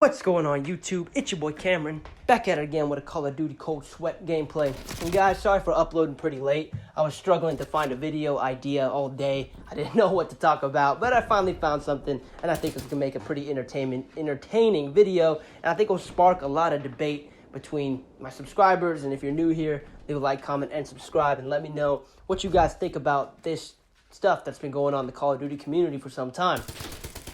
What's going on YouTube? It's your boy Cameron, back at it again with a Call of Duty Cold Sweat gameplay. And guys, sorry for uploading pretty late. I was struggling to find a video idea all day. I didn't know what to talk about, but I finally found something, and I think it's gonna make a pretty entertaining video, and I think it'll spark a lot of debate between my subscribers. And if you're new here, leave a like, comment, and subscribe, and let me know what you guys think about this stuff that's been going on in the Call of Duty community for some time.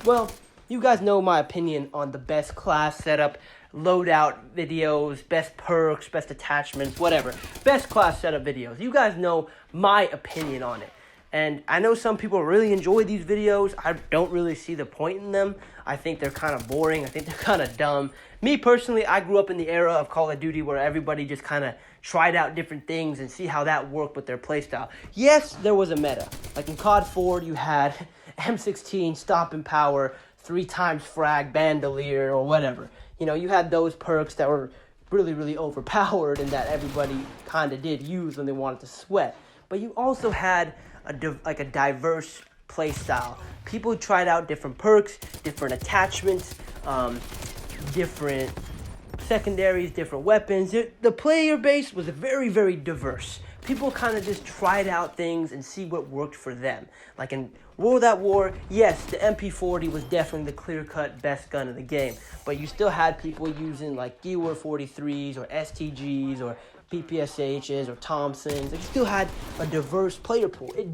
Well, you guys know my opinion on the best class setup, loadout videos, best perks, best attachments, whatever. Best class setup videos. You guys know my opinion on it. And I know some people really enjoy these videos. I don't really see the point in them. I think they're kind of boring. I think they're kind of dumb. Me personally, I grew up in the era of Call of Duty where everybody just kind of tried out different things and see how that worked with their playstyle. Yes, there was a meta. Like in COD 4, you had M16, Stop and Power, 3 times frag, bandolier, or whatever. You know, you had those perks that were really overpowered and that everybody kind of did use when they wanted to sweat. But you also had a diverse play style. People tried out different perks, different attachments, different secondaries, different weapons. The player base was very diverse. People kind of just tried out things and see what worked for them. Like in World at War, yes, the MP40 was definitely the clear-cut best gun in the game. But you still had people using like Gewar 43s or STGs or PPSHs or Thompsons. You still had a diverse player pool. It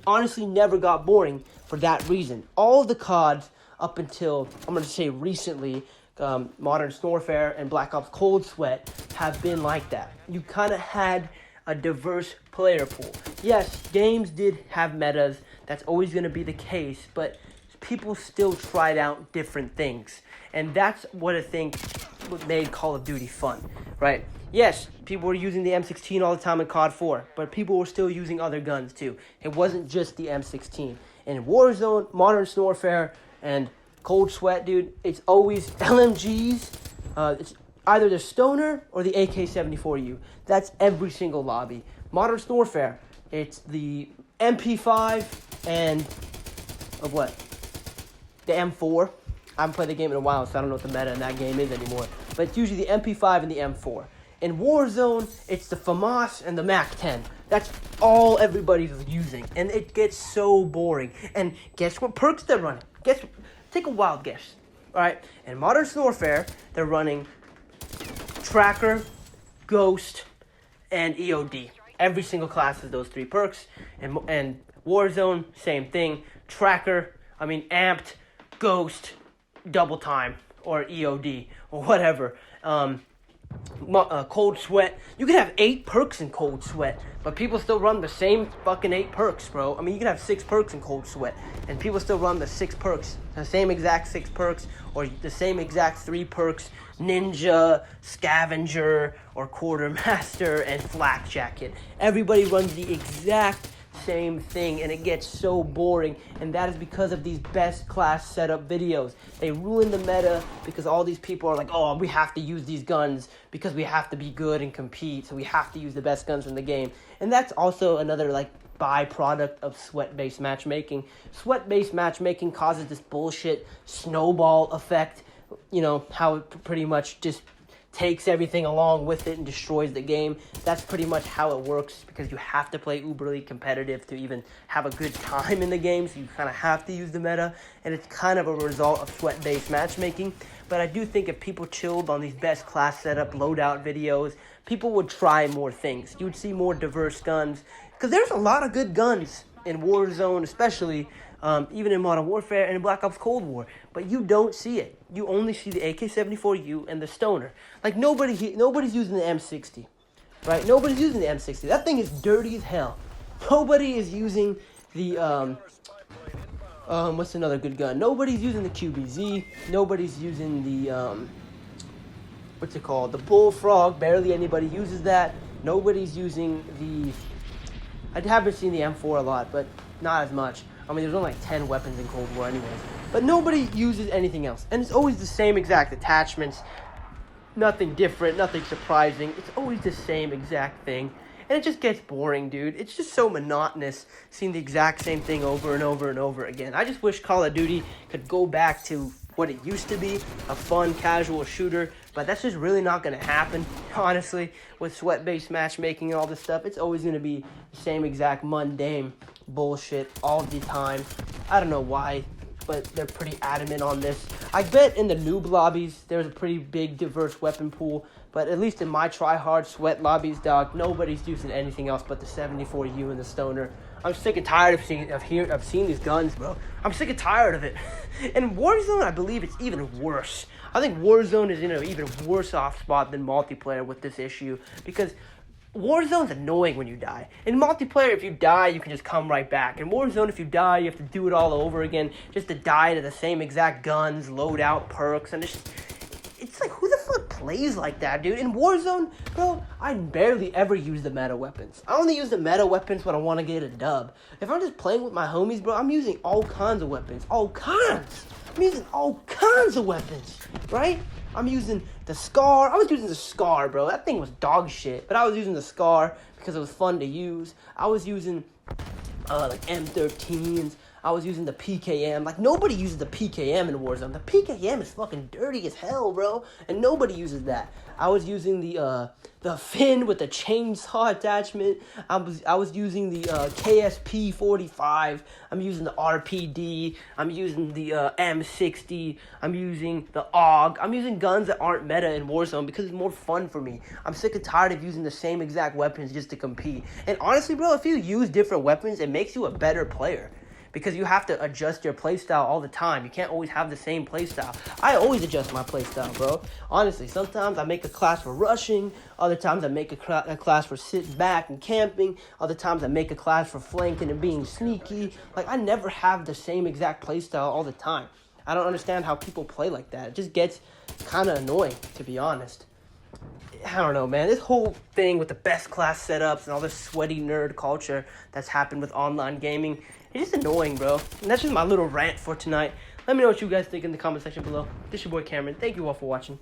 honestly never got boring for that reason. All of the CODs up until, I'm going to say recently, Modern Warfare and Black Ops Cold Sweat have been like that. You kind of had a diverse player pool. Yes, games did have metas. That's always going to be the case, but people still tried out different things. And that's what I think made Call of Duty fun, right? Yes, people were using the M16 all the time in COD 4, but people were still using other guns too. It wasn't just the M16. In Warzone, Modern Warfare, and Cold Sweat, dude, it's always LMGs. It's either the Stoner or the AK-74U. That's every single lobby. Modern Warfare, it's the MP5 and of what? The M4. I haven't played the game in a while, so I don't know what the meta in that game is anymore. But it's usually the MP5 and the M4. In Warzone, it's the FAMAS and the MAC-10. That's all everybody's using, and it gets so boring. And guess what perks they're running? Take a wild guess. All right, in Modern Warfare, they're running Tracker, Ghost, and EOD. Every single class has those 3 perks. And Warzone, same thing. Tracker, Amped, Ghost, Double Time, or EOD, or whatever. Cold Sweat. You can have 8 perks in Cold Sweat, but people still run the same fucking 8 perks, bro. You can have 6 perks in Cold Sweat, and people still run the 6 perks. The same exact 6 perks, or the same exact 3 perks. Ninja, Scavenger, or Quartermaster, and Flak Jacket. Everybody runs the exact same thing, and it gets so boring, and that is because of these best class setup videos. They ruin the meta because all these people are like, oh, we have to use these guns because we have to be good and compete, so we have to use the best guns in the game. And that's also another byproduct of sweat-based matchmaking. Sweat-based matchmaking causes this bullshit snowball effect, how it pretty much just takes everything along with it and destroys the game. That's pretty much how it works, because you have to play uberly competitive to even have a good time in the game, so you kind of have to use the meta, and it's kind of a result of sweat-based matchmaking. But I do think if people chilled on these best class setup loadout videos, people would try more things. You would see more diverse guns, because there's a lot of good guns in Warzone, especially even in Modern Warfare and in Black Ops Cold War, but you don't see it. You only see the AK-74U and the Stoner. Nobody's using the M60, right? Nobody's using the M60. That thing is dirty as hell. Nobody is using the what's another good gun? Nobody's using the QBZ. Nobody's using the what's it called? The Bullfrog. Barely anybody uses that. Nobody's using the. I haven't seen the M4 a lot, but not as much. There's only 10 weapons in Cold War anyways. But nobody uses anything else. And it's always the same exact attachments. Nothing different, nothing surprising. It's always the same exact thing. And it just gets boring, dude. It's just so monotonous seeing the exact same thing over and over and over again. I just wish Call of Duty could go back to what it used to be, a fun, casual shooter, but that's just really not going to happen, honestly, with sweat-based matchmaking and all this stuff. It's always going to be the same exact mundane bullshit all the time. I don't know why, but they're pretty adamant on this. I bet in the noob lobbies, there's a pretty big, diverse weapon pool, but at least in my try-hard sweat lobbies, dog, nobody's using anything else but the 74U and the Stoner. I'm sick and tired of seeing these guns, bro. I'm sick and tired of it. In Warzone, I believe it's even worse. I think Warzone is in an even worse off spot than multiplayer with this issue, because Warzone's annoying when you die. In multiplayer, if you die, you can just come right back. In Warzone, if you die, you have to do it all over again, just to die to the same exact guns, loadout, perks, and it's like, who the fuck plays like that, dude? In Warzone, bro, I barely ever use the meta weapons. I only use the meta weapons when I want to get a dub. If I'm just playing with my homies, bro, I'm using all kinds of weapons. All kinds. I'm using all kinds of weapons, right? I'm using the Scar. I was using the Scar, bro. That thing was dog shit. But I was using the Scar because it was fun to use. I was using, like, M13s. I was using the PKM. Like, nobody uses the PKM in Warzone. The PKM is fucking dirty as hell, bro. And nobody uses that. I was using the Finn with the chainsaw attachment. I was using the KSP 45. I'm using the RPD. I'm using the M60. I'm using the AUG. I'm using guns that aren't meta in Warzone because it's more fun for me. I'm sick and tired of using the same exact weapons just to compete. And honestly, bro, if you use different weapons, it makes you a better player, because you have to adjust your playstyle all the time. You can't always have the same playstyle. I always adjust my playstyle, bro. Honestly, sometimes I make a class for rushing. Other times I make a class for sitting back and camping. Other times I make a class for flanking and being sneaky. Like, I never have the same exact playstyle all the time. I don't understand how people play like that. It just gets kind of annoying, to be honest. I don't know, man. This whole thing with the best class setups and all this sweaty nerd culture that's happened with online gaming, it's just annoying, bro. And that's just my little rant for tonight. Let me know what you guys think in the comment section below. This is your boy Cameron. Thank you all for watching.